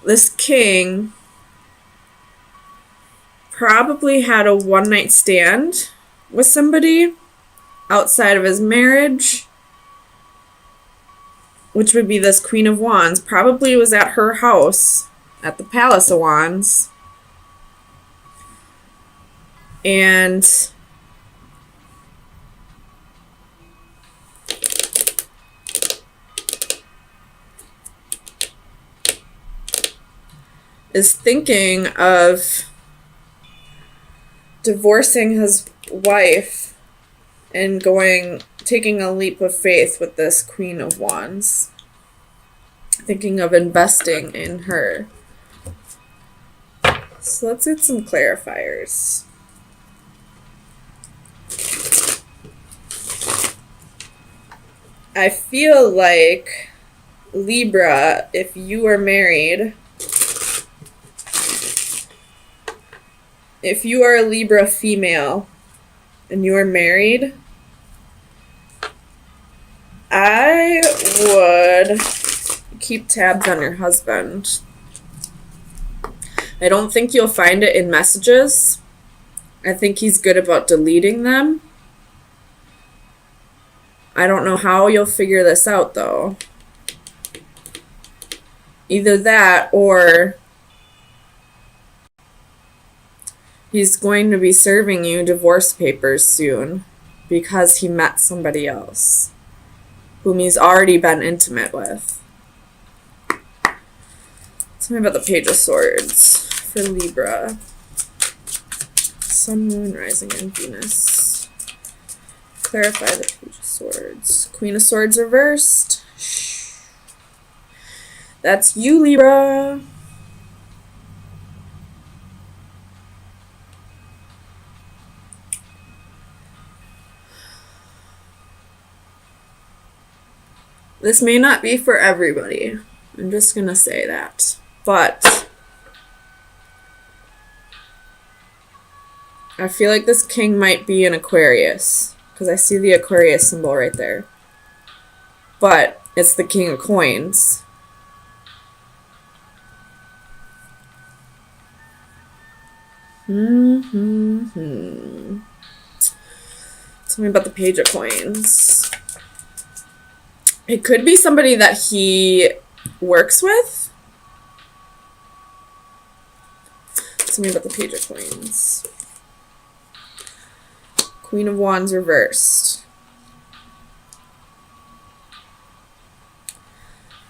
this king probably had a one-night stand with somebody outside of his marriage, which would be this Queen of Wands. Probably was at her house at the Palace of Wands. And is thinking of divorcing his wife and taking a leap of faith with this Queen of Wands. Thinking of investing in her. So let's get some clarifiers. I feel like, Libra, if you are married, if you are a Libra female and you are married, I would keep tabs on your husband. I don't think you'll find it in messages. I think he's good about deleting them. I don't know how you'll figure this out, though. Either that or he's going to be serving you divorce papers soon because he met somebody else whom he's already been intimate with. Tell me about the Page of Swords for Libra. Sun, Moon, Rising, and Venus. Clarify the Page of Swords. Queen of Swords reversed. That's you, Libra. This may not be for everybody. I'm just going to say that. But I feel like this king might be an Aquarius, because I see the Aquarius symbol right there. But it's the King of Coins. Tell me about the Page of Coins. It could be somebody that he works with. Tell me about the Page of Coins. Queen of Wands reversed.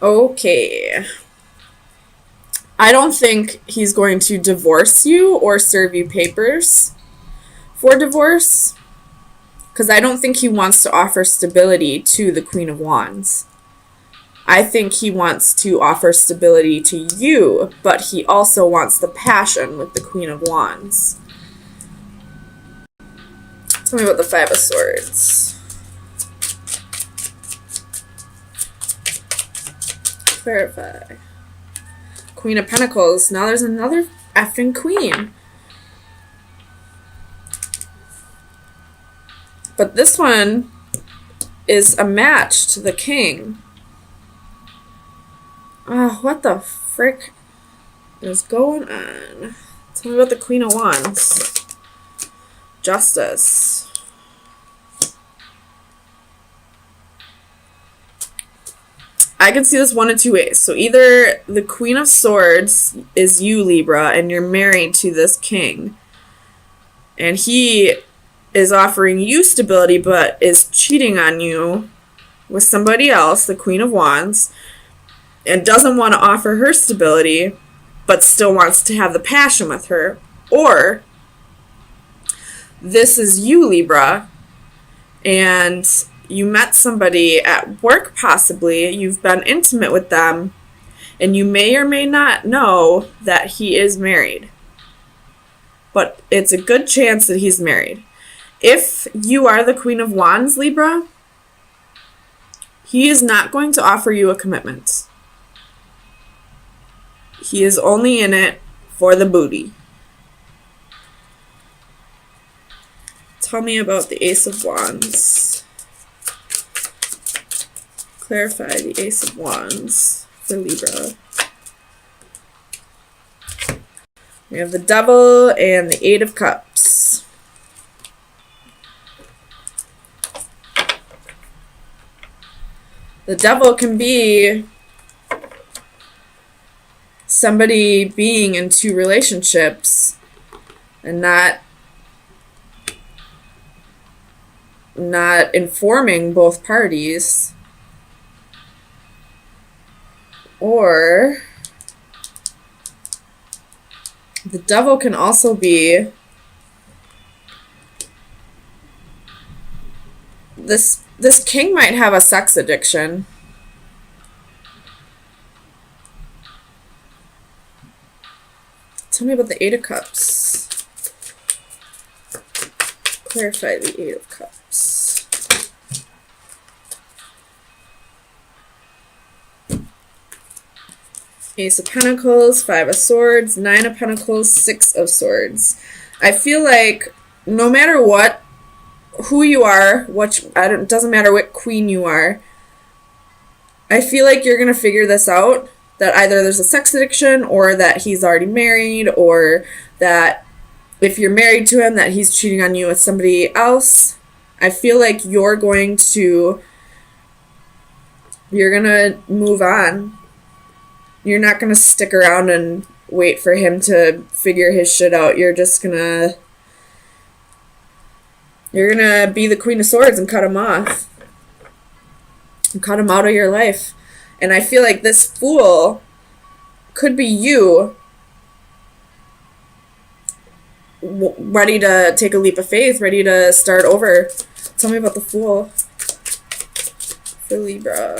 Okay. I don't think he's going to divorce you or serve you papers for divorce, because I don't think he wants to offer stability to the Queen of Wands. I think he wants to offer stability to you, but he also wants the passion with the Queen of Wands. Tell me about the Five of Swords. Clarify. Queen of Pentacles. Now there's another effing queen. But this one is a match to the king. Oh, what the frick is going on? Tell me about the Queen of Wands. Justice. I can see this one of two ways. So either the Queen of Swords is you, Libra, and you're married to this king, and he is offering you stability but is cheating on you with somebody else, the Queen of Wands, and doesn't want to offer her stability but still wants to have the passion with her. Or this is you, Libra, and you met somebody at work possibly, you've been intimate with them, and you may or may not know that he is married. But it's a good chance that he's married. If you are the Queen of Wands, Libra, he is not going to offer you a commitment. He is only in it for the booty. Tell me about the Ace of Wands. Clarify the Ace of Wands for Libra. We have the Devil and the Eight of Cups. The Devil can be somebody being in two relationships and not informing both parties. Or the Devil can also be this king might have a sex addiction. Tell me about the Eight of Cups. Clarify the Eight of Cups. Ace of Pentacles, Five of Swords, Nine of Pentacles, Six of Swords. I feel like no matter what, who you are, it doesn't matter what queen you are, I feel like you're going to figure this out. That either there's a sex addiction, or that he's already married, or that if you're married to him, that he's cheating on you with somebody else. I feel like you're going to move on. You're not going to stick around and wait for him to figure his shit out. You're going to be the Queen of Swords and cut him off. And cut him out of your life. And I feel like this Fool could be you ready to take a leap of faith, ready to start over. Tell me about the Fool for Libra.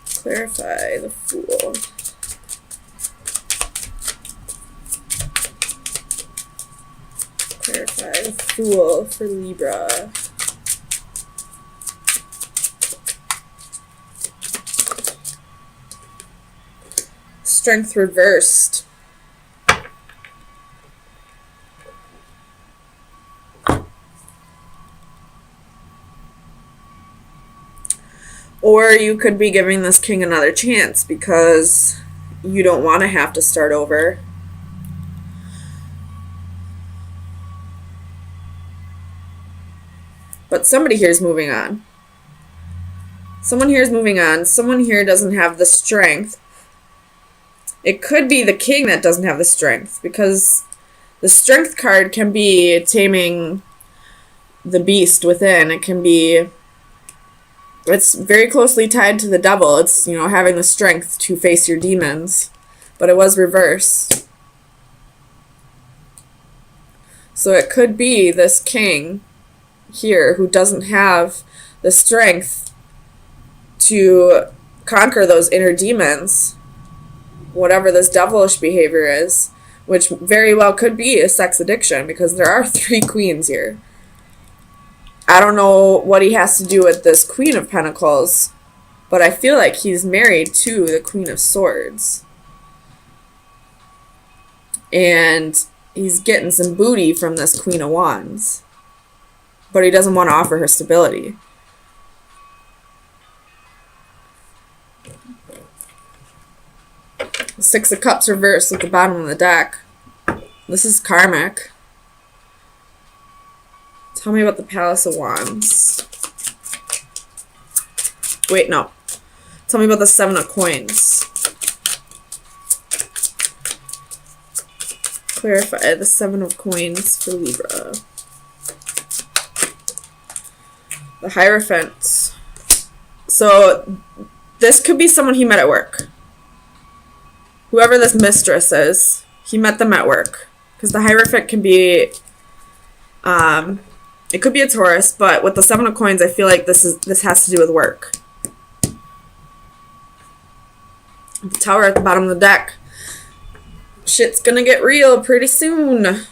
Clarify the Fool. Clarify the Fool for Libra. Strength reversed. Or you could be giving this king another chance because you don't want to have to start over. But somebody here is moving on. Someone here is moving on. Someone here doesn't have the strength. It could be the king that doesn't have the strength, because the strength card can be taming the beast within. It's very closely tied to the Devil. It's, having the strength to face your demons, but it was reversed. So it could be this king here who doesn't have the strength to conquer those inner demons, whatever this devilish behavior is, which very well could be a sex addiction, because there are 3 queens here. I don't know what he has to do with this Queen of Pentacles, but I feel like he's married to the Queen of Swords. And he's getting some booty from this Queen of Wands, but he doesn't want to offer her stability. Six of Cups reversed at the bottom of the deck. This is karmic. Tell me about the Palace of Wands. Wait, no. Tell me about the Seven of Coins. Clarify the Seven of Coins for Libra. The Hierophant. So, this could be someone he met at work. Whoever this mistress is, he met them at work. Because the Hierophant can be, it could be a Taurus, but with the Seven of Coins, I feel like this has to do with work. The Tower at the bottom of the deck. Shit's gonna get real pretty soon.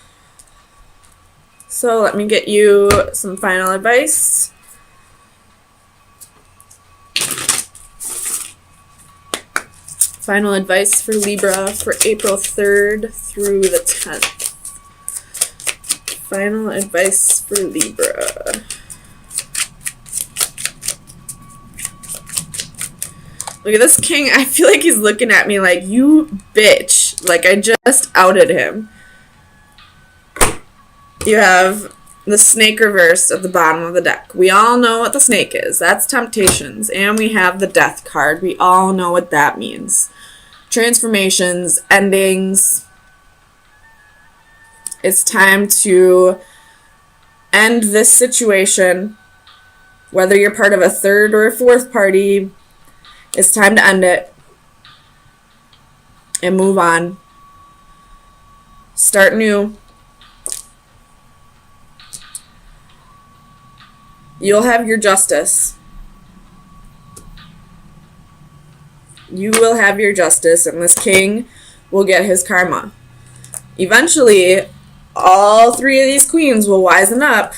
So let me get you some final advice. Final advice for Libra for April 3rd through the 10th. Final advice for Libra. Look at this king. I feel like he's looking at me like, you bitch. Like, I just outed him. You have the snake reversed at the bottom of the deck. We all know what the snake is. That's temptations. And we have the death card. We all know what that means. Transformations, endings. It's time to end this situation. Whether you're part of a third or a fourth party, it's time to end it and move on. Start new. You'll have your justice. You will have your justice, and this king will get his karma. Eventually, all three of these queens will wisen up.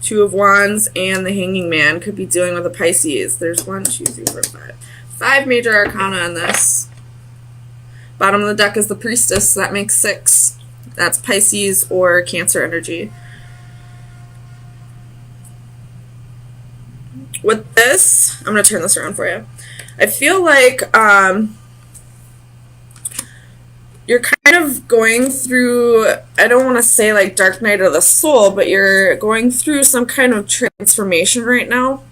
Two of Wands and the Hanging Man could be dealing with a Pisces. There's 1, 2, 3, 4, 5. 5 major arcana on this. Bottom of the deck is the Priestess, so that makes 6. That's Pisces or Cancer energy. With this, I'm going to turn this around for you. I feel like you're kind of going through, I don't want to say like dark night of the soul, but you're going through some kind of transformation right now.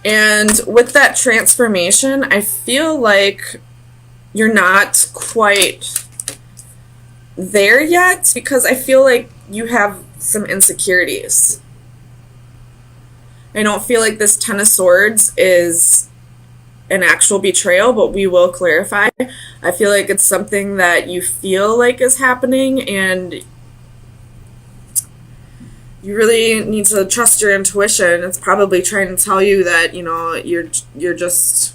And with that transformation, I feel like you're not quite there yet, because I feel like you have some insecurities. I don't feel like this Ten of Swords is an actual betrayal, but we will clarify. I feel like it's something that you feel like is happening, and you really need to trust your intuition. It's probably trying to tell you that, you know, you just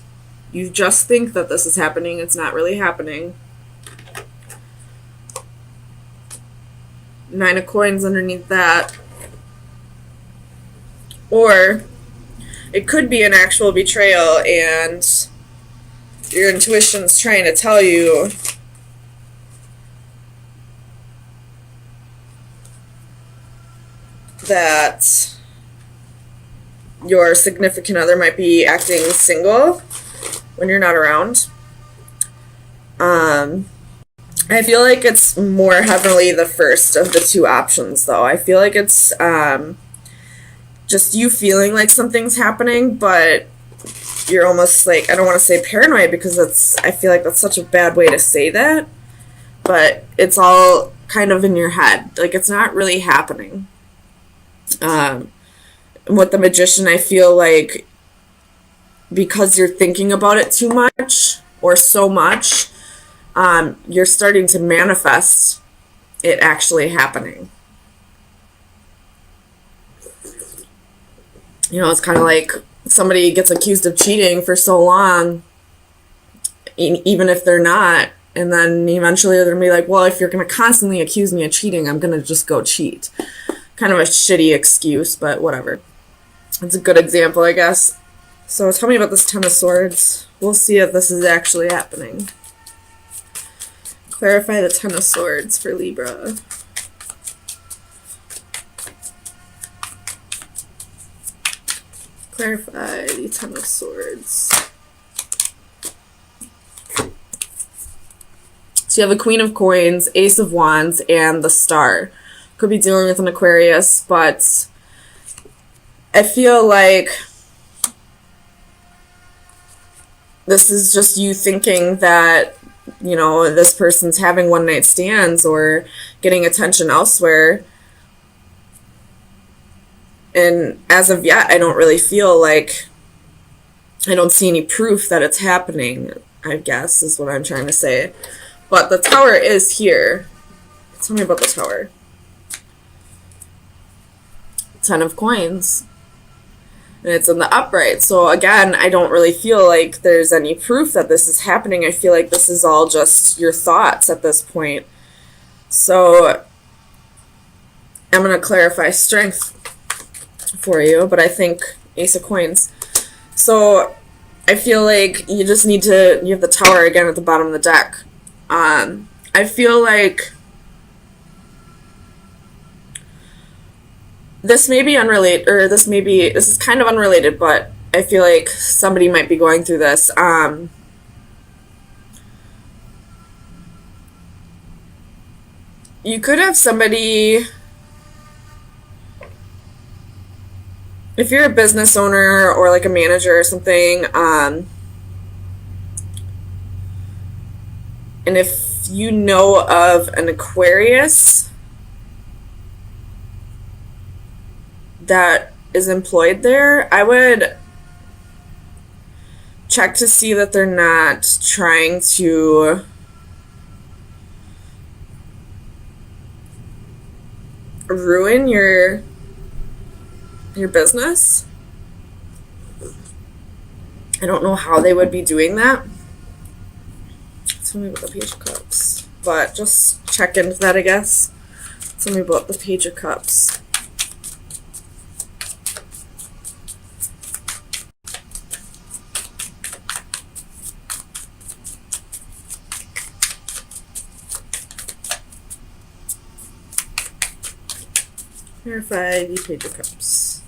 think that this is happening. It's not really happening. 9 of Coins underneath that. Or it could be an actual betrayal, and your intuition's trying to tell you that your significant other might be acting single when you're not around. I feel like it's more heavily the first of the two options, though. I feel like it's just you feeling like something's happening, but you're almost like, I don't want to say paranoid, because I feel like that's such a bad way to say that, but it's all kind of in your head. Like, it's not really happening. With the Magician, I feel like because you're thinking about it too much or so much, you're starting to manifest it actually happening. You know, it's kind of like somebody gets accused of cheating for so long, even if they're not, and then eventually they're going to be like, well, if you're going to constantly accuse me of cheating, I'm going to just go cheat. Kind of a shitty excuse, but whatever. It's a good example, I guess. So tell me about this Ten of Swords. We'll see if this is actually happening. Clarify the Ten of Swords for Libra. Clarify the Ten of Swords. So you have the Queen of Coins, Ace of Wands, and the Star. Could be dealing with an Aquarius, but I feel like this is just you thinking that, you know, this person's having one-night stands or getting attention elsewhere. And as of yet, I don't really feel like, I don't see any proof that it's happening, I guess, is what I'm trying to say. But the Tower is here. Tell me about the Tower. 10 of Coins. And it's in the upright. So again, I don't really feel like there's any proof that this is happening. I feel like this is all just your thoughts at this point. So I'm going to clarify Strength for you, but I think Ace of Coins. So I feel like you just need to, you have the Tower again at the bottom of the deck. I feel like this may be unrelated, or this is kind of unrelated, but I feel like somebody might be going through this. You could have somebody, if you're a business owner or like a manager or something, and if you know of an Aquarius that is employed there, I would check to see that they're not trying to ruin your business. I don't know how they would be doing that. Tell me about the Page of Cups. But just check into that, I guess. Tell me about the Page of Cups. Verify the Page of Cups.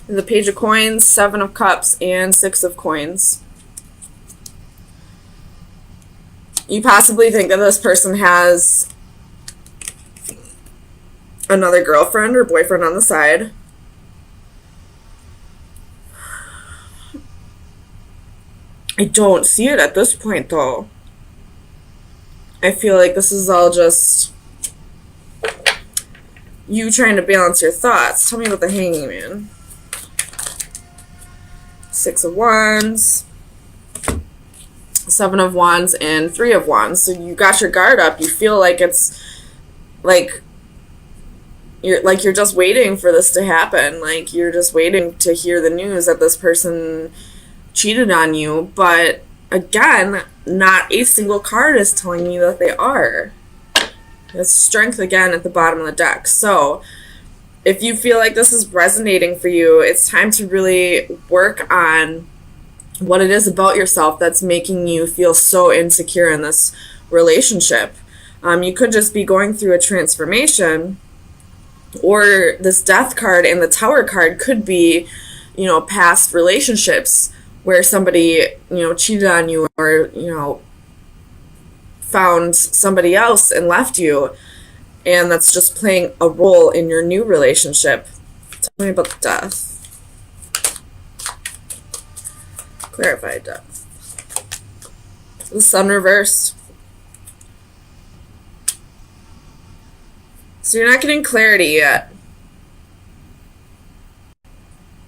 The Page of Coins, 7 of Cups, and 6 of Coins. You possibly think that this person has another girlfriend or boyfriend on the side. I don't see it at this point, though. I feel like this is all just you trying to balance your thoughts. Tell me about the Hanging Man. 6 of Wands, 7 of Wands, and 3 of Wands. So you got your guard up. You feel like it's like you're just waiting for this to happen. Like you're just waiting to hear the news that this person cheated on you. But again, not a single card is telling me that they are. There's Strength again at the bottom of the deck. So if you feel like this is resonating for you, it's time to really work on what it is about yourself that's making you feel so insecure in this relationship. You could just be going through a transformation, or this Death card and the Tower card could be, past relationships where somebody, cheated on you, or, found somebody else and left you. And that's just playing a role in your new relationship. Tell me about the Death. Clarify Death. The Sun reversed. So you're not getting clarity yet.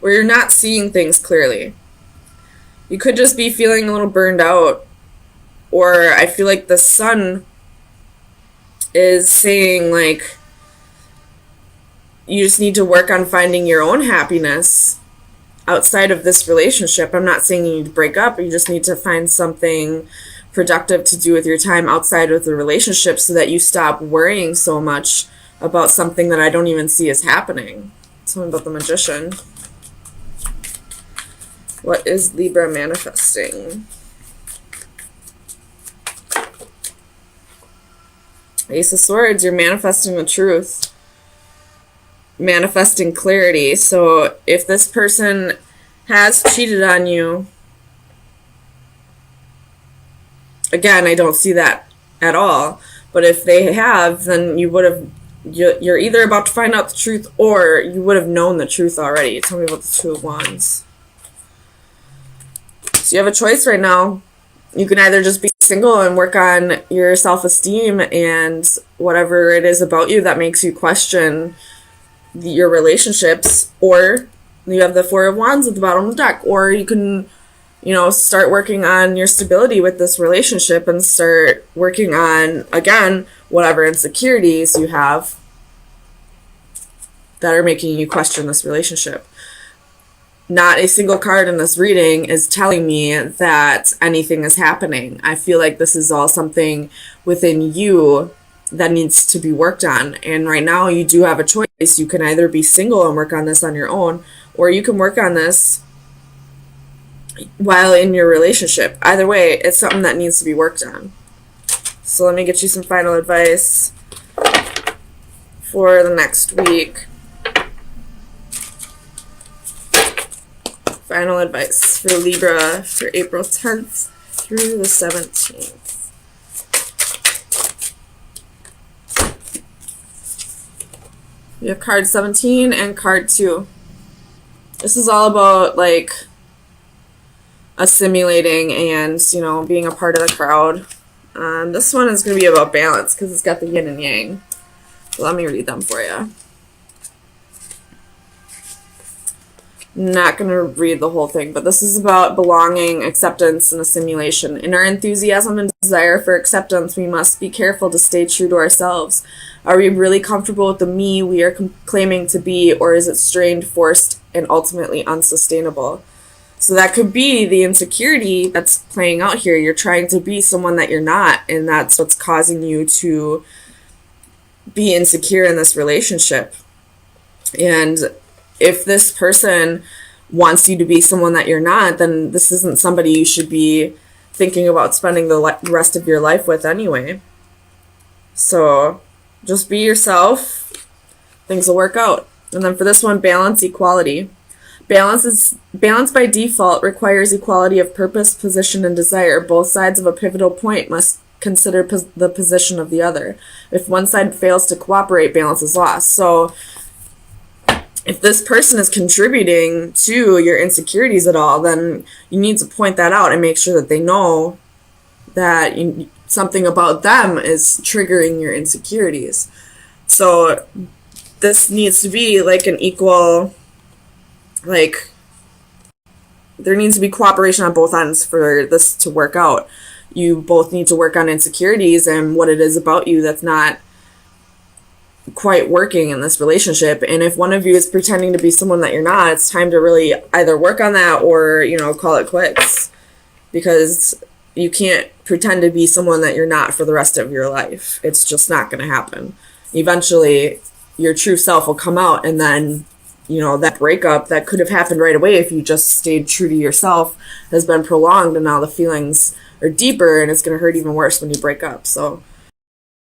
Or you're not seeing things clearly. You could just be feeling a little burned out. Or I feel like the Sun is saying, like, you just need to work on finding your own happiness outside of this relationship. I'm not saying you need to break up. You just need to find something productive to do with your time outside of the relationship so that you stop worrying so much about something that I don't even see as happening. Tell me about the Magician. What is Libra manifesting? Ace of Swords, you're manifesting the truth. Manifesting clarity. So if this person has cheated on you, again, I don't see that at all. But if they have, then you're either about to find out the truth, or you would have known the truth already. Tell me about the Two of Wands. So you have a choice right now. You can either just be single and work on your self-esteem and whatever it is about you that makes you question your relationships, or you have the Four of Wands at the bottom of the deck, or you can, start working on your stability with this relationship and start working on, again, whatever insecurities you have that are making you question this relationship. Not a single card in this reading is telling me that anything is happening. I feel like this is all something within you that needs to be worked on. And right now you do have a choice. You can either be single and work on this on your own, or you can work on this while in your relationship. Either way, it's something that needs to be worked on. So let me get you some final advice. for the next week. Final advice for Libra for April 10th through the 17th. We have card 17 and card 2. This is all about, like, assimilating and, you know, being a part of the crowd. This one is going to be about balance because it's got the yin and yang. So let me read them for you. Not going to read the whole thing, but this is about belonging, acceptance, and assimilation. In our enthusiasm and desire for acceptance, we must be careful to stay true to ourselves. Are we really comfortable with the me we are claiming to be, or is it strained, forced, and ultimately unsustainable? So that could be the insecurity that's playing out here. You're trying to be someone that you're not, and that's what's causing you to be insecure in this relationship. And if this person wants you to be someone that you're not, then this isn't somebody you should be thinking about spending the rest of your life with anyway. So just be yourself. Things will work out. And then for this one, balance, equality. Balance by default requires equality of purpose, position, and desire. Both sides of a pivotal point must consider the position of the other. If one side fails to cooperate, balance is lost. So if this person is contributing to your insecurities at all, then you need to point that out and make sure that they know that something about them is triggering your insecurities. So this needs to be like an equal, like, there needs to be cooperation on both ends for this to work out. You both need to work on insecurities and what it is about you that's not quite working in this relationship. And if one of you is pretending to be someone that you're not, it's time to really either work on that or, you know, call it quits, because you can't pretend to be someone that you're not for the rest of your life. It's just not going to happen. Eventually your true self will come out, and then, you know, that breakup that could have happened right away if you just stayed true to yourself has been prolonged, and now the feelings are deeper and it's going to hurt even worse when you break up. So